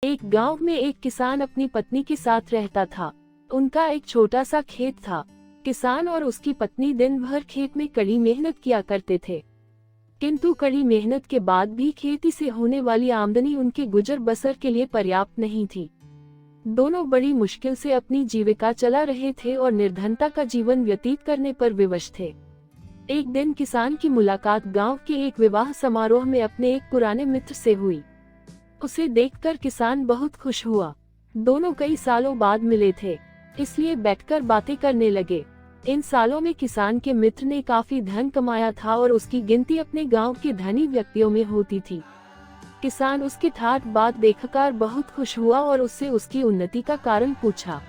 एक गांव में एक किसान अपनी पत्नी के साथ रहता था। उनका एक छोटा सा खेत था। किसान और उसकी पत्नी दिन भर खेत में कड़ी मेहनत किया करते थे, किंतु कड़ी मेहनत के बाद भी खेती से होने वाली आमदनी उनके गुजर बसर के लिए पर्याप्त नहीं थी। दोनों बड़ी मुश्किल से अपनी जीविका चला रहे थे और निर्धनता का जीवन व्यतीत करने पर विवश थे। एक दिन किसान की मुलाकात गांव के एक विवाह समारोह में अपने एक पुराने मित्र से हुई। उसे देखकर किसान बहुत खुश हुआ। दोनों कई सालों बाद मिले थे, इसलिए बैठकर बातें करने लगे। इन सालों में किसान के मित्र ने काफी धन कमाया था और उसकी गिनती अपने गांव के धनी व्यक्तियों में होती थी। किसान उसकी ठाठ बात देखकर बहुत खुश हुआ और उससे उसकी उन्नति का कारण पूछा।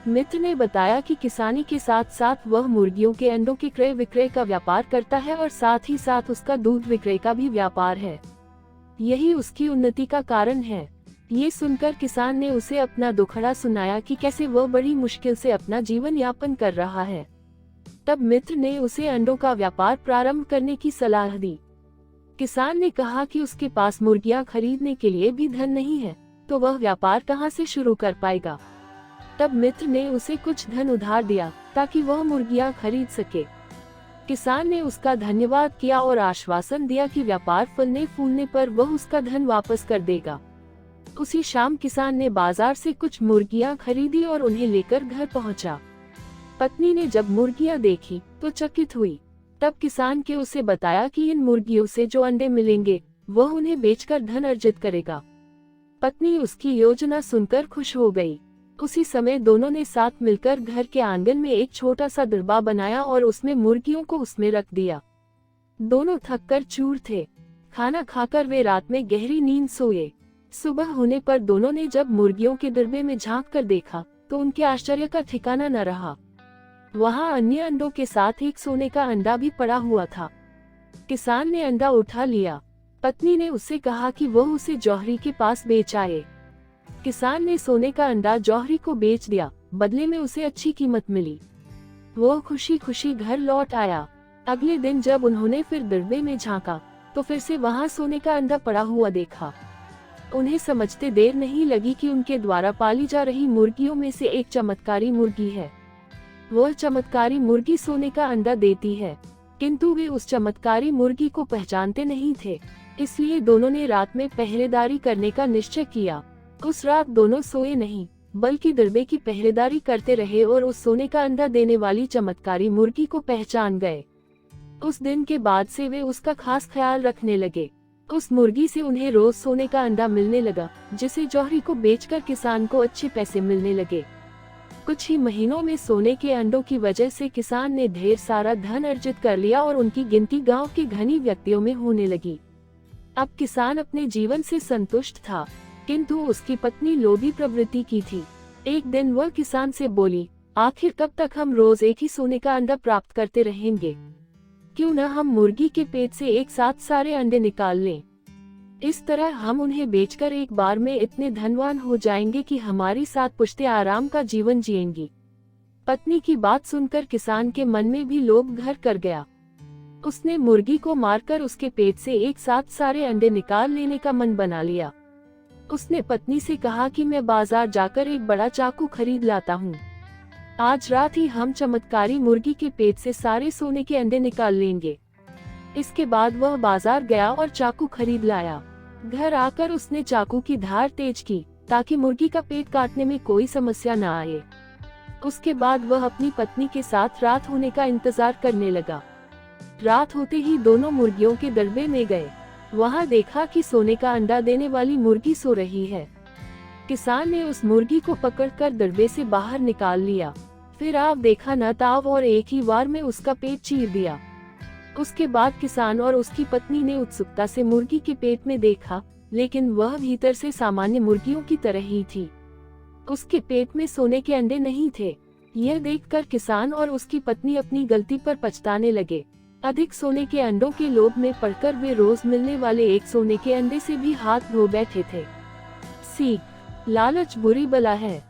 मित्र ने बताया कि किसानी के साथ साथ वह मुर्गियों के अंडों के क्रय विक्रय का व्यापार करता है और साथ ही साथ उसका दूध विक्रय का भी व्यापार है। यही उसकी उन्नति का कारण है। ये सुनकर किसान ने उसे अपना दुखड़ा सुनाया कि कैसे वह बड़ी मुश्किल से अपना जीवन यापन कर रहा है। तब मित्र ने उसे अंडों का व्यापार प्रारंभ करने की सलाह दी। किसान ने कहा कि उसके पास मुर्गियां खरीदने के लिए भी धन नहीं है, तो वह व्यापार कहां से शुरू कर पाएगा। तब मित्र ने उसे कुछ धन उधार दिया ताकि वह मुर्गियां खरीद सके। किसान ने उसका धन्यवाद किया और आश्वासन दिया कि व्यापार फलने फूलने पर वह उसका धन वापस कर देगा। उसी शाम किसान ने बाजार से कुछ मुर्गियां खरीदी और उन्हें लेकर घर पहुंचा। पत्नी ने जब मुर्गियां देखी तो चकित हुई। तब किसान के उसे बताया कि इन मुर्गियों से जो अंडे मिलेंगे वह उन्हें बेचकर धन अर्जित करेगा। पत्नी उसकी योजना सुनकर खुश हो गई। उसी समय दोनों ने साथ मिलकर घर के आंगन में एक छोटा सा दरबा बनाया और उसमें मुर्गियों को उसमें रख दिया। दोनों थककर चूर थे। खाना खाकर वे रात में गहरी नींद सोए। सुबह होने पर दोनों ने जब मुर्गियों के दरबे में झांक कर देखा तो उनके आश्चर्य का ठिकाना न रहा। वहां अन्य अंडों के साथ एक सोने का अंडा भी पड़ा हुआ था। किसान ने अंडा उठा लिया। पत्नी ने उससे कहा कि वह उसे जौहरी के पास बेच आए। किसान ने सोने का अंडा जौहरी को बेच दिया, बदले में उसे अच्छी कीमत मिली। वो खुशी खुशी घर लौट आया। अगले दिन जब उन्होंने फिर दरबे में झांका तो फिर से वहां सोने का अंडा पड़ा हुआ देखा। उन्हें समझते देर नहीं लगी कि उनके द्वारा पाली जा रही मुर्गियों में से एक चमत्कारी मुर्गी है। वह चमत्कारी मुर्गी सोने का अंडा देती है, किंतु वे उस चमत्कारी मुर्गी को पहचानते नहीं थे। इसलिए दोनों ने रात में पहरेदारी करने का निश्चय किया। उस रात दोनों सोए नहीं, बल्कि दरबे की पहरेदारी करते रहे और उस सोने का अंडा देने वाली चमत्कारी मुर्गी को पहचान गए। उस दिन के बाद से वे उसका खास ख्याल रखने लगे। उस मुर्गी से उन्हें रोज सोने का अंडा मिलने लगा, जिसे जौहरी को बेचकर किसान को अच्छे पैसे मिलने लगे। कुछ ही महीनों में सोने के अंडों की वजह से किसान ने ढेर सारा धन अर्जित कर लिया और उनकी गिनती गांव के धनी व्यक्तियों में होने लगी। अब किसान अपने जीवन से संतुष्ट था, किंतु उसकी पत्नी लोभी प्रवृत्ति की थी। एक दिन वह किसान से बोली, आखिर कब तक हम रोज एक ही सोने का अंडा प्राप्त करते रहेंगे? क्यों न हम मुर्गी के पेट से एक साथ सारे अंडे निकाल लें। इस तरह हम उन्हें बेचकर एक बार में इतने धनवान हो जाएंगे कि हमारी साथ पुश्ते आराम का जीवन जिएंगी। पत्नी की बात सुनकर किसान के मन में भी लोभ घर कर गया। उसने मुर्गी को मारकर उसके पेट से एक साथ सारे अंडे निकाल लेने का मन बना लिया। उसने पत्नी से कहा कि मैं बाजार जाकर एक बड़ा चाकू खरीद लाता हूँ। आज रात ही हम चमत्कारी मुर्गी के पेट से सारे सोने के अंडे निकाल लेंगे। इसके बाद वह बाजार गया और चाकू खरीद लाया। घर आकर उसने चाकू की धार तेज की ताकि मुर्गी का पेट काटने में कोई समस्या न आए। उसके बाद वह अपनी पत्नी के साथ रात होने का इंतजार करने लगा। रात होते ही दोनों मुर्गियों के दरबे में गए। वहां देखा कि सोने का अंडा देने वाली मुर्गी सो रही है। किसान ने उस मुर्गी को पकड़कर दरबे से बाहर निकाल लिया। फिर आप देखा न ताव और एक ही बार में उसका पेट चीर दिया। उसके बाद किसान और उसकी पत्नी ने उत्सुकता से मुर्गी के पेट में देखा, लेकिन वह भीतर से सामान्य मुर्गियों की तरह ही थी। उसके पेट में सोने के अंडे नहीं थे। यह देखकर किसान और उसकी पत्नी अपनी गलती पर पछताने लगे। अधिक सोने के अंडों के लोभ में पड़कर वे रोज मिलने वाले एक सोने के अंडे से भी हाथ धो बैठे थे। सीख, लालच बुरी बला है।